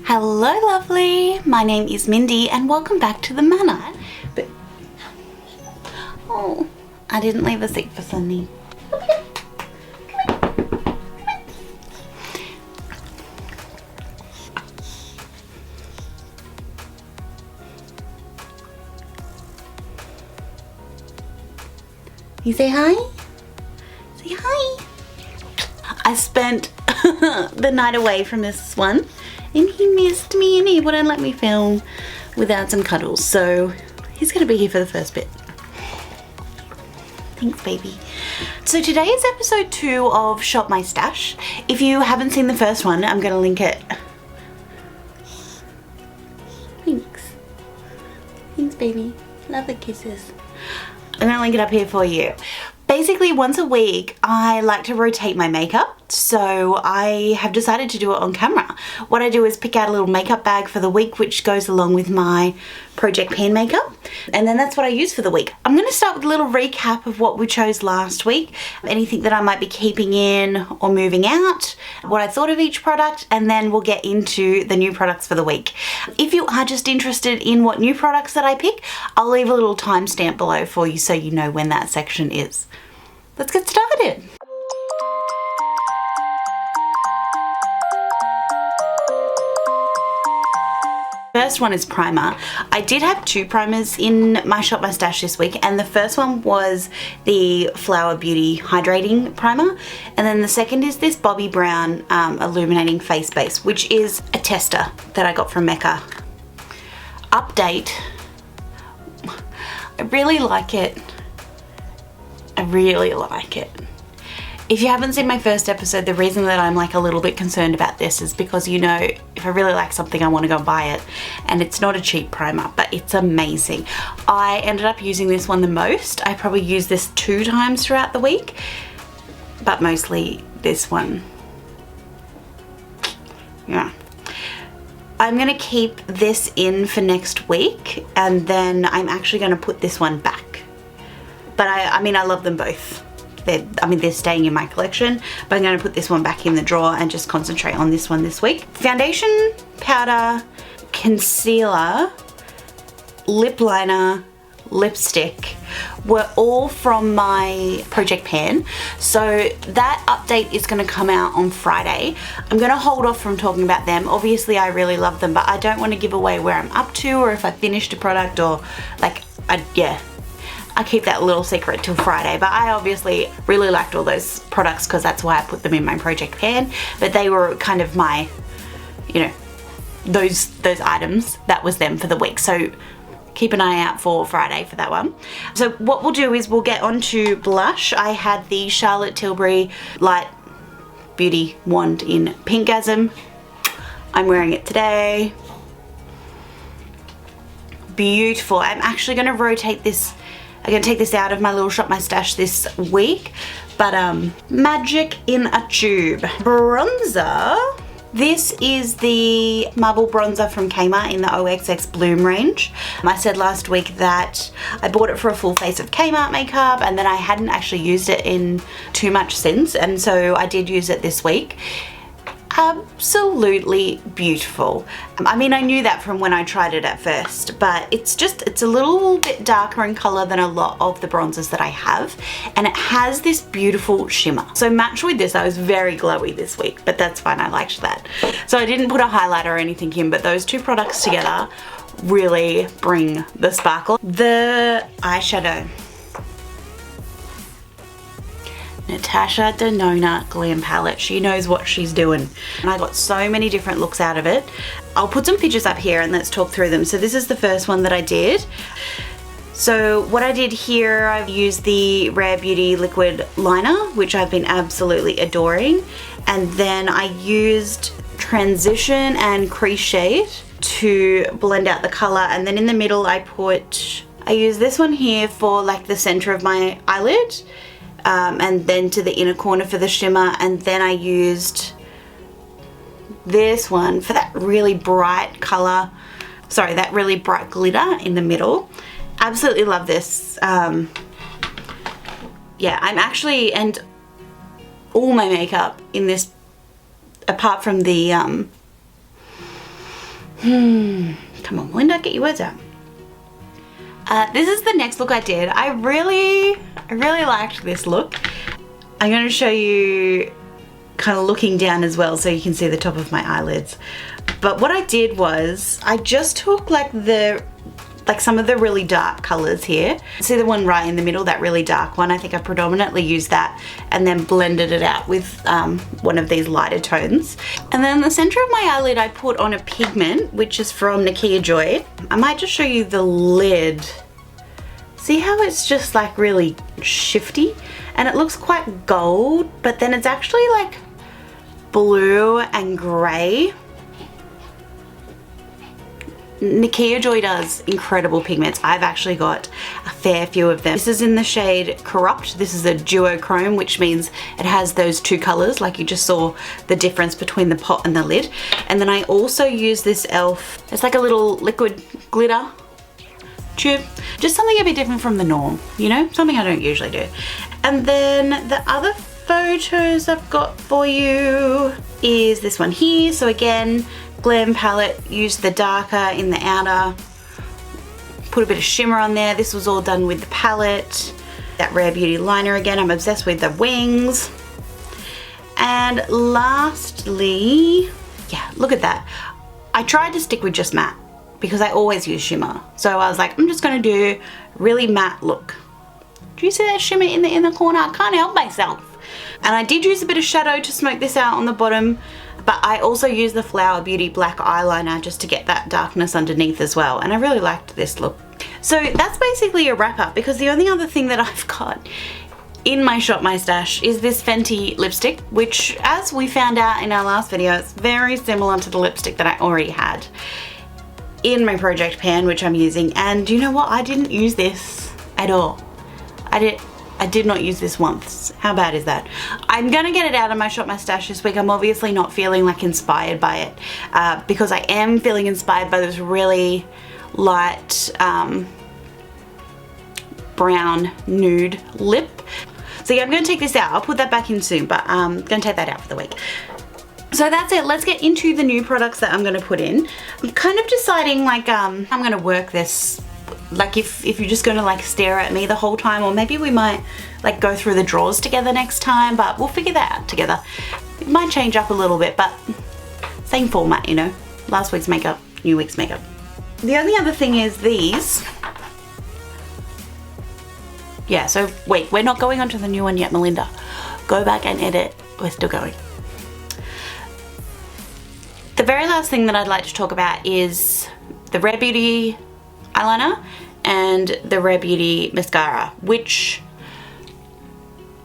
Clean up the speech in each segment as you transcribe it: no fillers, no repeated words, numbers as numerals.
Hello lovely, my name is Mindy and welcome back to the Manor. But, oh, I didn't leave a seat for Sunny. You say hi? Say hi. I spent the night away from this one and he missed me and he wouldn't let me film without some cuddles, so he's gonna be here for the first bit. Thanks baby. So today is episode 2 of Shop My Stash. If you haven't seen the first one, I'm gonna link it. Thanks. Thanks baby. Love the kisses. I'm gonna link it up here for you. Basically, once a week, I like to rotate my makeup, so I have decided to do it on camera. What I do is pick out a little makeup bag for the week, which goes along with my project pan makeup, and then that's what I use for the week. I'm going to start with a little recap of what we chose last week, anything that I might be keeping in or moving out, what I thought of each product, and then we'll get into the new products for the week. If you are just interested in what new products that I pick, I'll leave a little timestamp below for you so you know when that section is. Let's get started. First one is primer. I did have 2 primers in my Shop My Stash this week, and the first one was the Flower Beauty Hydrating Primer, and then the second is this Bobbi Brown Illuminating Face Base, which is a tester that I got from Mecca. Update. I really like it. I really like it. If you haven't seen my first episode, the reason that I'm like a little bit concerned about this is because, you know, if I really like something, I want to go and buy it. And it's not a cheap primer, but it's amazing. I ended up using this one the most. I probably use this 2 times throughout the week, but mostly this one. Yeah. I'm going to keep this in for next week, and then I'm actually going to put this one back. But I mean, I love them both. They're staying in my collection, but I'm going to put this one back in the drawer and just concentrate on this one this week. Foundation, powder, concealer, lip liner, lipstick were all from my project pan. So that update is going to come out on Friday. I'm going to hold off from talking about them. Obviously, I really love them, but I don't want to give away where I'm up to or if I finished a product or like, I keep that little secret till Friday, but I obviously really liked all those products because that's why I put them in my project pan, but they were kind of my, you know, those items, that was them for the week. So keep an eye out for Friday for that one. So what we'll do is we'll get onto blush. I had the Charlotte Tilbury Light Beauty Wand in Pinkgasm. I'm wearing it today. Beautiful. I'm actually going to rotate this. I'm going to take this out of my little Shop My Stash this week, but magic in a tube. Bronzer. This is the Marble Bronzer from Kmart in the OXX Bloom range. I said last week that I bought it for a full face of Kmart makeup, and then I hadn't actually used it in too much since, and so I did use it this week. Absolutely beautiful. I mean, I knew that from when I tried it at first, but it's a little bit darker in color than a lot of the bronzers that I have, and it has this beautiful shimmer. So matched with this, I was very glowy this week, but that's fine, I liked that. So I didn't put a highlighter or anything in, but those 2 products together really bring the sparkle. The eyeshadow. Natasha Denona Glam Palette. She knows what she's doing. And I got so many different looks out of it. I'll put some pictures up here and let's talk through them. So this is the first one that I did. So what I did here, I've used the Rare Beauty Liquid Liner, which I've been absolutely adoring. And then I used Transition and Crease Shade to blend out the color. And then in the middle I use this one here for like the center of my eyelid. And then to the inner corner for the shimmer, and then I used this one for that really bright color, that really bright glitter in the middle. Absolutely love this. Yeah, I'm actually, and all my makeup in this, apart from the Come on, Melinda, get your words out. This is the next look I did. I really liked this look. I'm going to show you kind of looking down as well so you can see the top of my eyelids. But what I did was I just took like some of the really dark colors here. See the one right in the middle, that really dark one? I think I predominantly used that and then blended it out with one of these lighter tones. And then in the center of my eyelid, I put on a pigment, which is from Nakia Joy. I might just show you the lid. See how it's just like really shifty? And it looks quite gold, but then it's actually like blue and gray. Nakia Joy does incredible pigments. I've actually got a fair few of them. This is in the shade Corrupt. This is a duochrome, which means it has those two colors, like you just saw the difference between the pot and the lid. And then I also use this e.l.f. It's like a little liquid glitter tube. Just something a bit different from the norm, you know? Something I don't usually do. And then the other photos I've got for you is this one here. So again, Glam palette, used the darker in the outer, put a bit of shimmer on there. This was all done with the palette. That Rare Beauty liner again, I'm obsessed with the wings. And lastly, yeah, look at that. I tried to stick with just matte because I always use shimmer. So I was like, I'm just gonna do really matte look. Do you see that shimmer in the inner corner? I can't help myself. And I did use a bit of shadow to smoke this out on the bottom, but I also used the Flower Beauty black eyeliner just to get that darkness underneath as well. And I really liked this look. So that's basically a wrap up, because the only other thing that I've got in my Shop My Stash is this Fenty lipstick, which, as we found out in our last video, it's very similar to the lipstick that I already had in my project pan, which I'm using. And you know what? I didn't use this at all. I did not use this once. How bad is that? I'm gonna get it out of my Shop My Stash this week. I'm obviously not feeling like inspired by it because I am feeling inspired by this really light brown nude lip. So yeah, I'm gonna take this out. I'll put that back in soon, but I'm gonna take that out for the week. So that's it. Let's get into the new products that I'm gonna put in. I'm kind of deciding like I'm gonna work this. Like if you're just gonna like stare at me the whole time, or maybe we might like go through the drawers together next time, but we'll figure that out together. It might change up a little bit, but same format, you know. Last week's makeup, new week's makeup. The only other thing is these. Yeah, so wait, we're not going on to the new one yet, Melinda. Go back and edit, we're still going. The very last thing that I'd like to talk about is the Rare Beauty eyeliner and the Rare Beauty mascara, which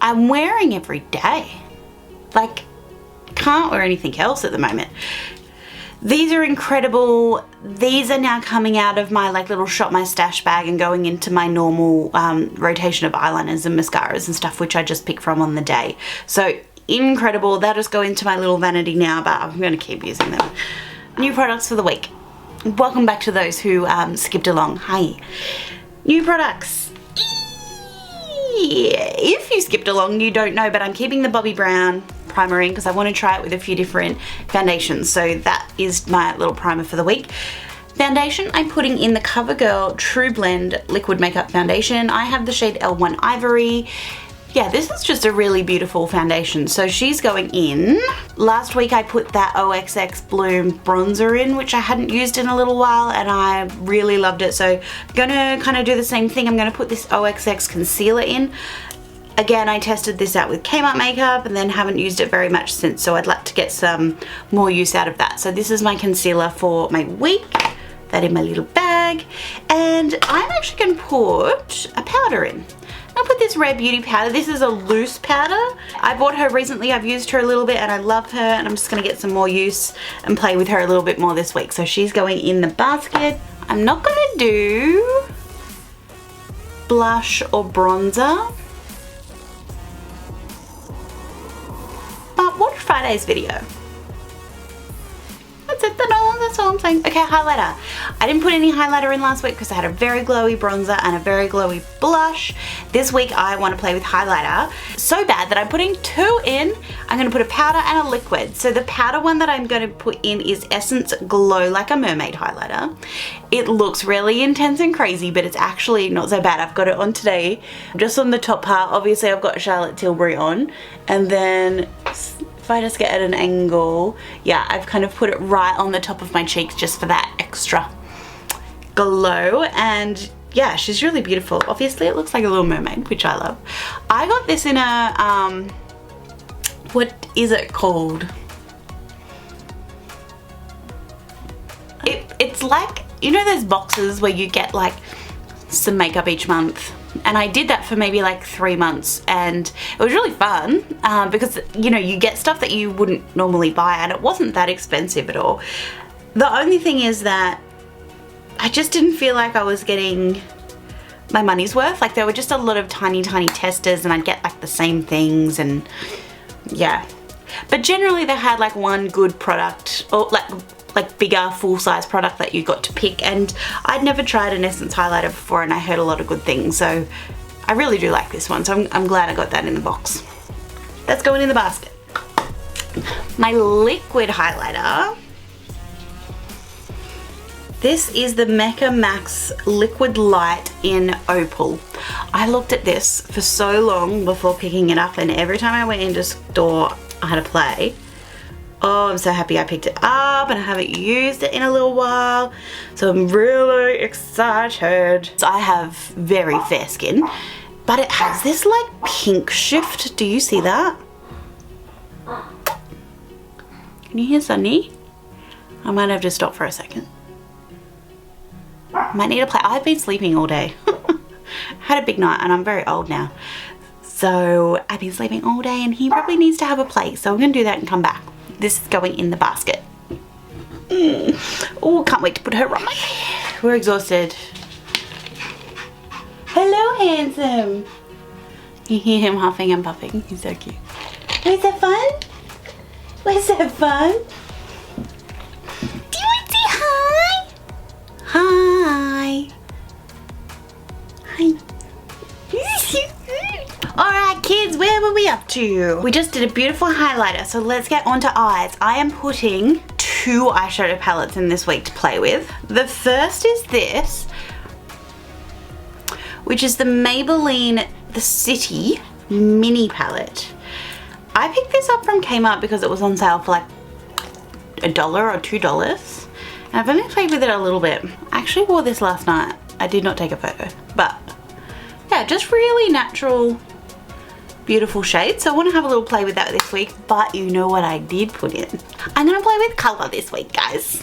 I'm wearing every day. Like, can't wear anything else at the moment. These are incredible. These are now coming out of my like little Shop My Stash bag and going into my normal rotation of eyeliners and mascaras and stuff, which I just pick from on the day. So incredible. They'll just go into my little vanity now, but I'm going to keep using them. New products for the week. Welcome back to those who skipped along. Hi. New products. If you skipped along, you don't know, but I'm keeping the Bobbi Brown primer in because I want to try it with a few different foundations. So that is my little primer for the week. Foundation, I'm putting in the CoverGirl True Blend Liquid Makeup Foundation. I have the shade L1 Ivory. Yeah, this is just a really beautiful foundation. So she's going in. Last week I put that OXX Bloom bronzer in, which I hadn't used in a little while, and I really loved it. So I'm gonna kind of do the same thing. I'm gonna put this OXX concealer in. Again, I tested this out with Kmart makeup and then haven't used it very much since, so I'd like to get some more use out of that. So this is my concealer for my week. That in my little bag. And I'm actually gonna put a powder in. I'll put this Rare Beauty powder. This is a loose powder. I bought her recently. I've used her a little bit and I love her, and I'm just gonna get some more use and play with her a little bit more this week. So she's going in the basket. I'm not gonna do blush or bronzer, but watch Friday's video. That's it. That's all I'm saying. Okay, highlighter. I didn't put any highlighter in last week because I had a very glowy bronzer and a very glowy blush. This week I want to play with highlighter so bad that I'm putting 2 in. I'm going to put a powder and a liquid. So the powder one that I'm going to put in is Essence Glow Like a Mermaid highlighter. It looks really intense and crazy, but it's actually not so bad. I've got it on today, just on the top part. Obviously I've got Charlotte Tilbury on, and then if I just get at an angle, yeah, I've kind of put it right on the top of my cheeks just for that extra glow. And yeah, she's really beautiful. Obviously it looks like a little mermaid, which I love. I got this in a, what is it called? It's like, you know those boxes where you get like some makeup each month? And I did that for maybe like 3 months, and it was really fun because, you know, you get stuff that you wouldn't normally buy, and it wasn't that expensive at all. The only thing is that I just didn't feel like I was getting my money's worth. Like there were just a lot of tiny testers, and I'd get like the same things, and yeah. But generally they had like one good product, or like bigger full-size product that you got to pick, and I'd never tried an Essence highlighter before, and I heard a lot of good things, so I really do like this one. So I'm glad I got that in the box. That's going in the basket. My liquid highlighter. This is the Mecca Max Liquid Light in Opal. I looked at this for so long before picking it up, and every time I went into store I had to play. Oh, I'm so happy I picked it up, and I haven't used it in a little while, so I'm really excited. So I have very fair skin, but it has this like pink shift. Do you see that? Can you hear Sunny? I might have to stop for a second. Might need to play. I've been sleeping all day. Had a big night, and I'm very old now. So I've been sleeping all day, and he probably needs to have a play. So I'm gonna do that and come back. This is going in the basket. Oh, can't wait to put her on. We're exhausted. Hello, handsome. You hear him huffing and puffing. He's so cute. Was that fun? Was that fun? Do you want to say hi? Hi. Hi. Alright kids, where were we up to? We just did a beautiful highlighter, so let's get on to eyes. I am putting 2 eyeshadow palettes in this week to play with. The first is this, which is the Maybelline The City Mini Palette. I picked this up from Kmart because it was on sale for like $1 or $2. And I've only played with it a little bit. I actually wore this last night. I did not take a photo, but yeah, just really natural, beautiful shades. So I want to have a little play with that this week, but you know what I did put in? I'm going to play with colour this week, guys.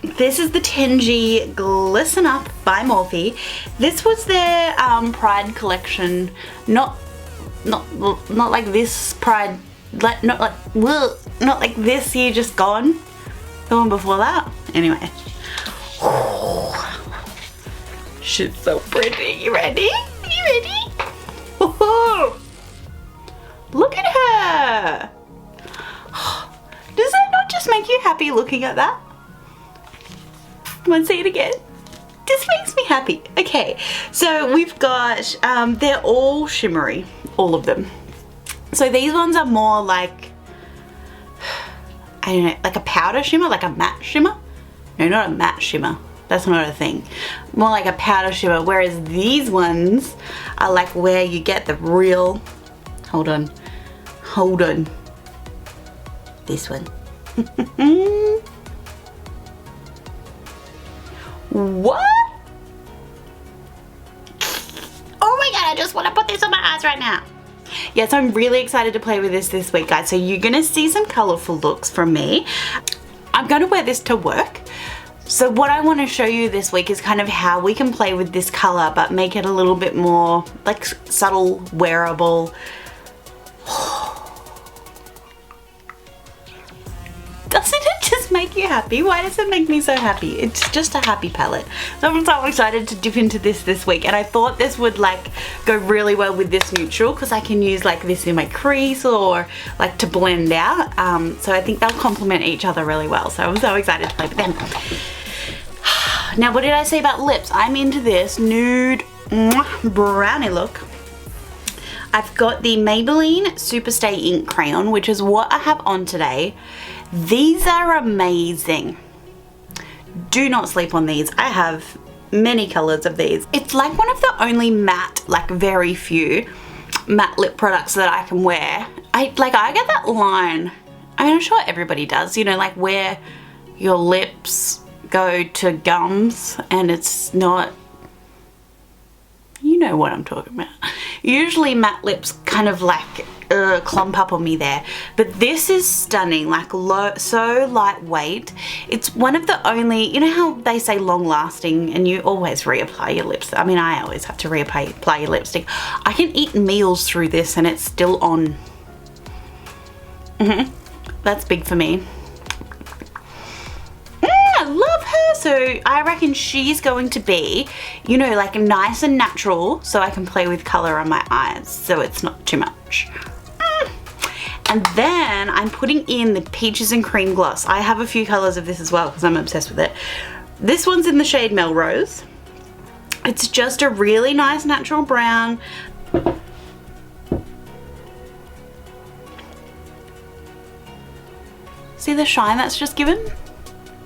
This is the Tenji Glisten Up by Morphe. This was their Pride collection. Not like this Pride, not like this year just gone. The one before that. Anyway. She's so pretty. You ready? You ready? Woohoo! Look at her! Does that not just make you happy looking at that? Want to see it again? This makes me happy. Okay, so we've got, they're all shimmery, all of them. So these ones are more like, I don't know, like a powder shimmer, like a matte shimmer? No, not a matte shimmer. That's not a thing. More like a powder shimmer, whereas these ones are like where you get the real, hold on, this one. What? Oh my god, I just want to put this on my eyes right now. Yes, I'm really excited to play with this week, guys. So you're gonna see some colorful looks from me. I'm gonna wear this to work. So what I want to show you this week is kind of how we can play with this color, but make it a little bit more like subtle, wearable. Doesn't it just make make you happy? Why does it make me so happy? It's just a happy palette. So I'm so excited to dip into this week, and I thought this would like go really well with this neutral because I can use like this in my crease or like to blend out. So I think they'll complement each other really well. So I'm so excited to play with them. Now, what did I say about lips? I'm into this nude brownie look. I've got the Maybelline Superstay Ink Crayon, which is what I have on today. These are amazing. Do not sleep on these. I have many colors of these. It's like one of the only matte, like very few matte lip products that I can wear. I get that line. I mean, I'm sure everybody does, you know, like where your lips go to gums and it's not, you know what I'm talking about. Usually matte lips kind of like clump up on me there, but this is stunning, like so lightweight. It's one of the only, you know how they say long lasting and you always reapply your lips. I mean, I always have to reapply your lipstick. I can eat meals through this and it's still on. That's big for me. I love her. So I reckon she's going to be, you know, like nice and natural so I can play with color on my eyes so it's not too much. And then I'm putting in the Peaches and Cream gloss. I have a few colors of this as well because I'm obsessed with it. This one's in the shade Melrose. It's just a really nice natural brown. See the shine that's just given?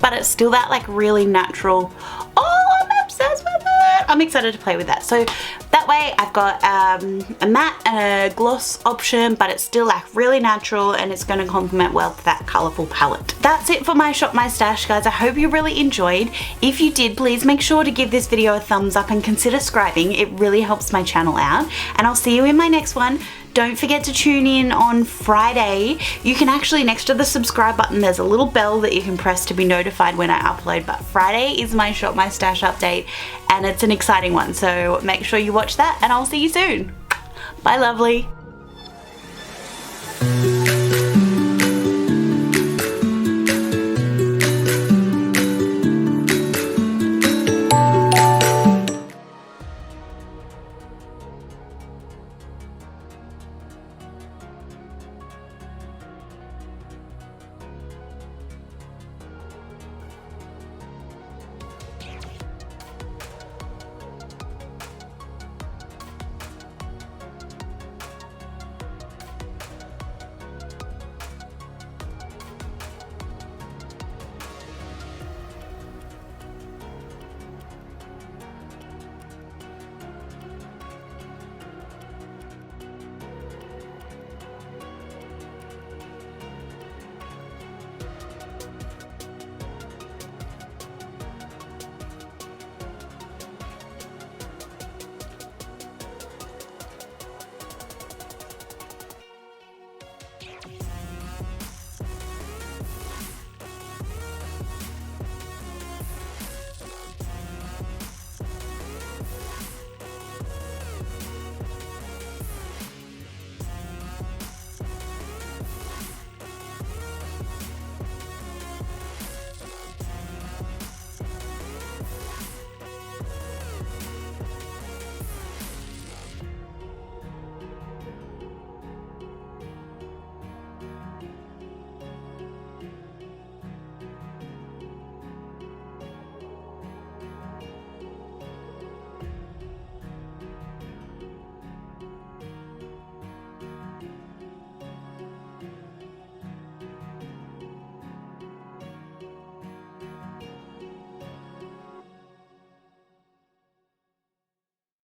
But it's still that like really natural. Oh, I'm obsessed with it. I'm excited to play with that. So that way I've got a matte and a gloss option, but it's still like really natural and it's going to complement well to that colourful palette. That's it for my Shop My Stash, guys. I hope you really enjoyed. If you did, please make sure to give this video a thumbs up and consider subscribing. It really helps my channel out. And I'll see you in my next one. Don't forget to tune in on Friday. You can actually, next to the subscribe button, there's a little bell that you can press to be notified when I upload. But Friday is my Shop My Stash update and it's an exciting one. So make sure you watch that and I'll see you soon. Bye, lovely.